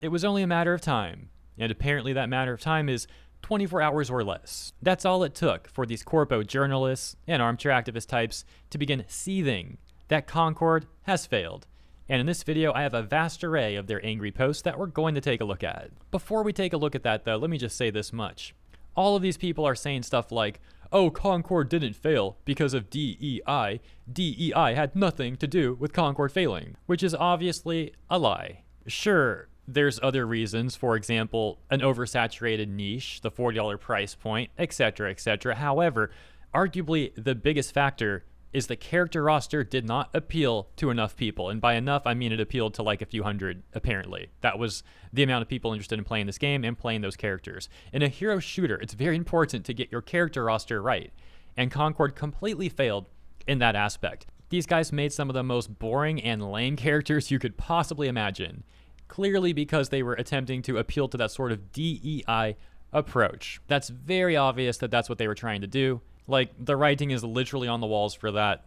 It was only a matter of time, and apparently that matter of time is 24 hours or less. That's all it took for these corpo journalists and armchair activist types to begin seething that Concord has failed. And in this video, I have a vast array of their angry posts that we're going to take a look at. Before we take a look at that though, let me just say this much. All of these people are saying stuff like, oh, Concord didn't fail because of DEI. DEI had nothing to do with Concord failing, which is obviously a lie. Sure, there's other reasons, for example, an oversaturated niche, the $40 price point, etc., etc. However, arguably the biggest factor is the character roster did not appeal to enough people. And by enough, I mean it appealed to like a few hundred, apparently. That was the amount of people interested in playing this game and playing those characters. In a hero shooter, it's very important to get your character roster right. And Concord completely failed in that aspect. These guys made some of the most boring and lame characters you could possibly imagine. Clearly because they were attempting to appeal to that sort of DEI approach. That's very obvious that that's what they were trying to do. Like, the writing is literally on the walls for that,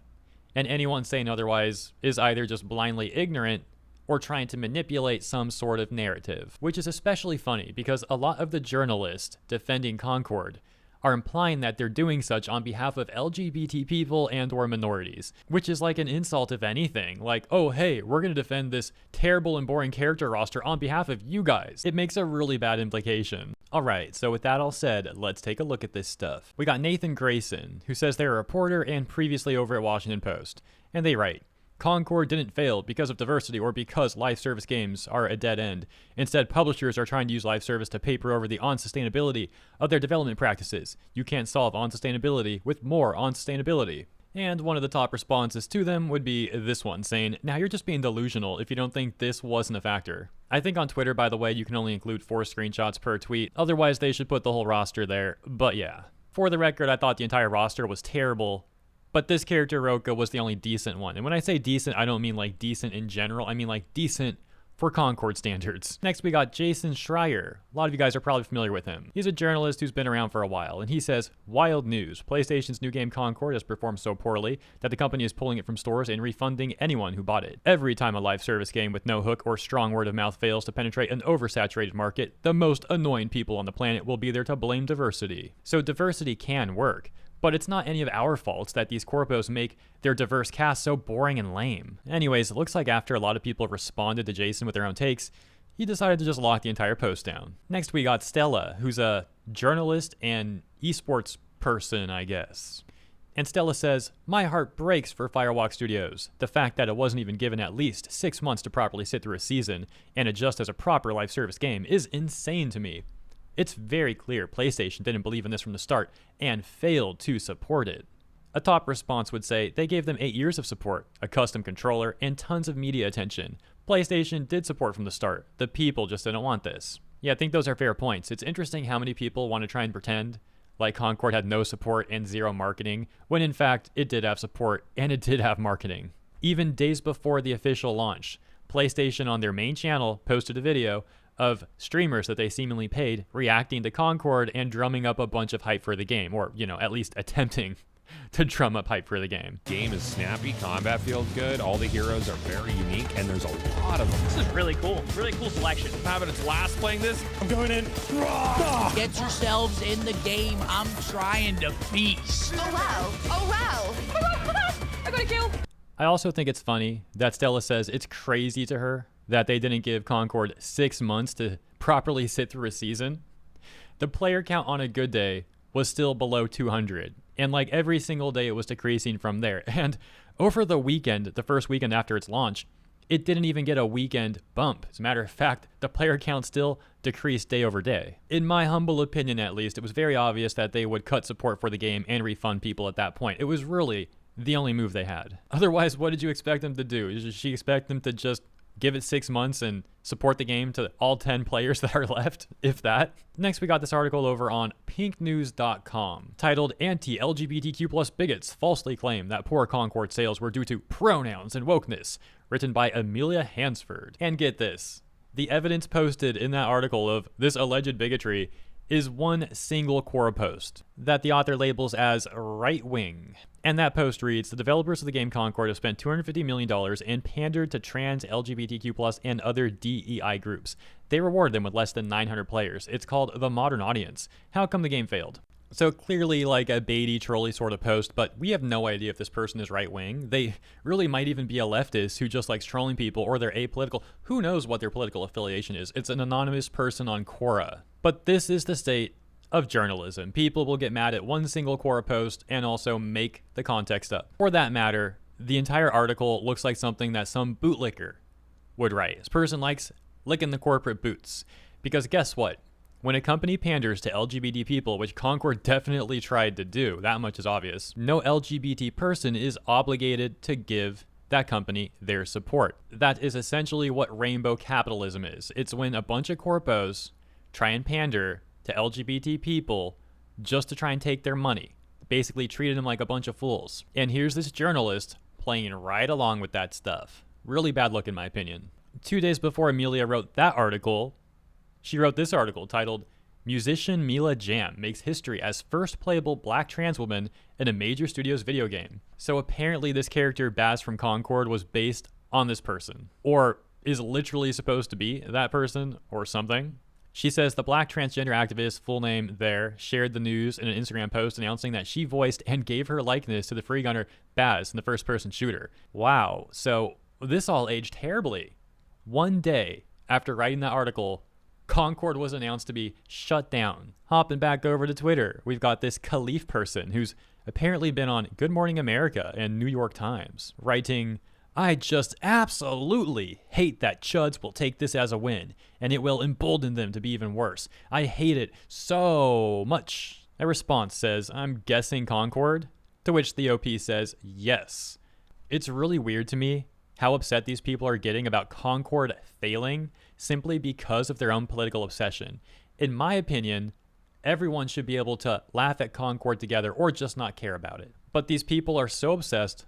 and anyone saying otherwise is either just blindly ignorant or trying to manipulate some sort of narrative, which is especially funny because a lot of the journalists defending Concord are implying that they're doing such on behalf of LGBT people and or minorities, which is like an insult if anything. Like, oh hey, we're gonna defend this terrible and boring character roster on behalf of you guys. It makes a really bad implication. Alright, so with that all said, let's take a look at this stuff. We got Nathan Grayson, who says they're a reporter and previously over at Washington Post, and they write, Concord didn't fail because of diversity or because live service games are a dead end. Instead, publishers are trying to use live service to paper over the unsustainability of their development practices. You can't solve unsustainability with more unsustainability. And one of the top responses to them would be this one, saying, now you're just being delusional if you don't think this wasn't a factor. I think on Twitter, by the way, you can only include 4 screenshots per tweet. Otherwise, they should put the whole roster there. But yeah. For the record, I thought the entire roster was terrible. But this character, Roka, was the only decent one. And when I say decent, I don't mean like decent in general. I mean like decent for Concord standards. Next, we got Jason Schreier. A lot of you guys are probably familiar with him. He's a journalist who's been around for a while, and he says, wild news. PlayStation's new game Concord has performed so poorly that the company is pulling it from stores and refunding anyone who bought it. Every time a live service game with no hook or strong word of mouth fails to penetrate an oversaturated market, the most annoying people on the planet will be there to blame diversity. So diversity can work. But it's not any of our faults that these corpos make their diverse cast so boring and lame. Anyways, it looks like after a lot of people responded to Jason with their own takes, he decided to just lock the entire post down. Next we got Stella, who's a journalist and esports person, I guess. And Stella says, my heart breaks for Firewalk Studios. The fact that it wasn't even given at least 6 months to properly sit through a season and adjust as a proper live service game is insane to me. It's very clear PlayStation didn't believe in this from the start and failed to support it. A top response would say they gave them 8 years of support, a custom controller, and tons of media attention. PlayStation did support from the start. The people just didn't want this. Yeah, I think those are fair points. It's interesting how many people want to try and pretend like Concord had no support and zero marketing, when in fact it did have support and it did have marketing. Even days before the official launch, PlayStation on their main channel posted a video of streamers that they seemingly paid reacting to Concord and drumming up a bunch of hype for the game, or, you know, at least attempting to drum up hype for the game. Game is snappy, combat feels good, all the heroes are very unique, and there's a lot of them. This is really cool selection. Having its last playing this, I'm going in. Get yourselves in the game. I'm trying to feast. Oh wow. Oh wow. I got a kill. I also think it's funny that Stella says it's crazy to her that they didn't give Concord 6 months to properly sit through a season. The player count on a good day was still below 200. And like every single day it was decreasing from there. And over the weekend, the first weekend after its launch, it didn't even get a weekend bump. As a matter of fact, the player count still decreased day over day. In my humble opinion at least, it was very obvious that they would cut support for the game and refund people at that point. It was really the only move they had. Otherwise, what did you expect them to do? Did she expect them to just give it 6 months and support the game to all 10 players that are left, if that? Next, we got this article over on pinknews.com titled Anti-LGBTQ plus bigots falsely claim that poor Concord sales were due to pronouns and wokeness, written by Amelia Hansford. And get this, the evidence posted in that article of this alleged bigotry is one single Quora post that the author labels as right-wing. And that post reads, the developers of the game Concord have spent $250 million and pandered to trans, LGBTQ+, and other DEI groups. They reward them with less than 900 players. It's called The Modern Audience. How come the game failed? So clearly like a baity trolly sort of post, but we have no idea if this person is right-wing. They really might even be a leftist who just likes trolling people, or they're apolitical. Who knows what their political affiliation is? It's an anonymous person on Quora. But this is the state of journalism. People will get mad at one single Quora post and also make the context up. For that matter, the entire article looks like something that some bootlicker would write. This person likes licking the corporate boots. Because guess what? When a company panders to LGBT people, which Concord definitely tried to do, that much is obvious, no LGBT person is obligated to give that company their support. That is essentially what rainbow capitalism is. It's when a bunch of corpos try and pander to LGBT people just to try and take their money, basically treating them like a bunch of fools. And here's this journalist playing right along with that stuff. Really bad look in my opinion. 2 days before Amelia wrote that article, she wrote this article titled, Musician Mila Jam makes history as first playable black trans woman in a major studio's video game. So apparently this character Baz from Concord was based on this person, or is literally supposed to be that person or something. She says the black transgender activist, full name there, shared the news in an Instagram post announcing that she voiced and gave her likeness to the free gunner Baz in the first-person shooter. Wow, so this all aged terribly. 1 day after writing that article, Concord was announced to be shut down. Hopping back over to Twitter, we've got this Khalif person who's apparently been on Good Morning America and New York Times, writing, I just absolutely hate that chuds will take this as a win, and it will embolden them to be even worse. I hate it so much. A response says, I'm guessing Concord? To which the OP says, yes. It's really weird to me how upset these people are getting about Concord failing simply because of their own political obsession. In my opinion, everyone should be able to laugh at Concord together or just not care about it. But these people are so obsessed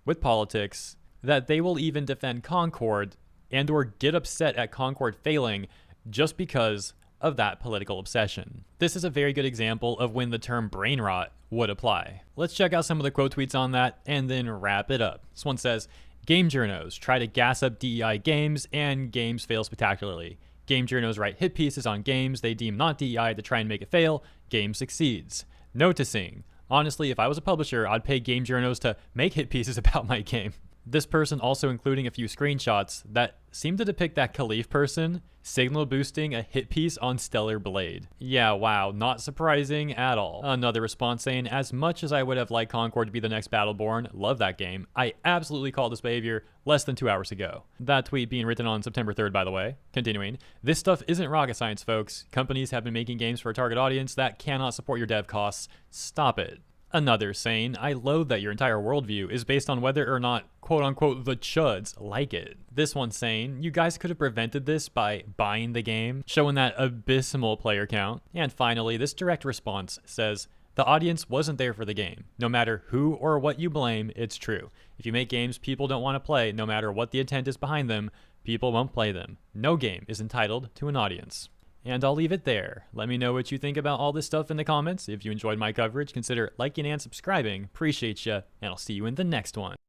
with politics that they will even defend Concord and or get upset at Concord failing just because of that political obsession. This is a very good example of when the term brain rot would apply. Let's check out some of the quote tweets on that and then wrap it up. This one says, Game journos try to gas up DEI games and games fail spectacularly. Game journos write hit pieces on games they deem not DEI to try and make it fail. Game succeeds. Noticing. Honestly, if I was a publisher, I'd pay game journos to make hit pieces about my game. This person also including a few screenshots that seem to depict that Khalif person signal boosting a hit piece on Stellar Blade. Yeah, wow, not surprising at all. Another response saying, as much as I would have liked Concord to be the next Battleborn, love that game, I absolutely called this behavior less than 2 hours ago. That tweet being written on September 3rd, by the way. Continuing, this stuff isn't rocket science, folks. Companies have been making games for a target audience that cannot support your dev costs. Stop it. Another saying, I loathe that your entire worldview is based on whether or not, quote unquote, the chuds like it. This one saying, you guys could have prevented this by buying the game, showing that abysmal player count. And finally, this direct response says, the audience wasn't there for the game. No matter who or what you blame, it's true. If you make games people don't want to play, no matter what the intent is behind them, people won't play them. No game is entitled to an audience. And I'll leave it there. Let me know what you think about all this stuff in the comments. If you enjoyed my coverage, consider liking and subscribing. Appreciate ya, and I'll see you in the next one.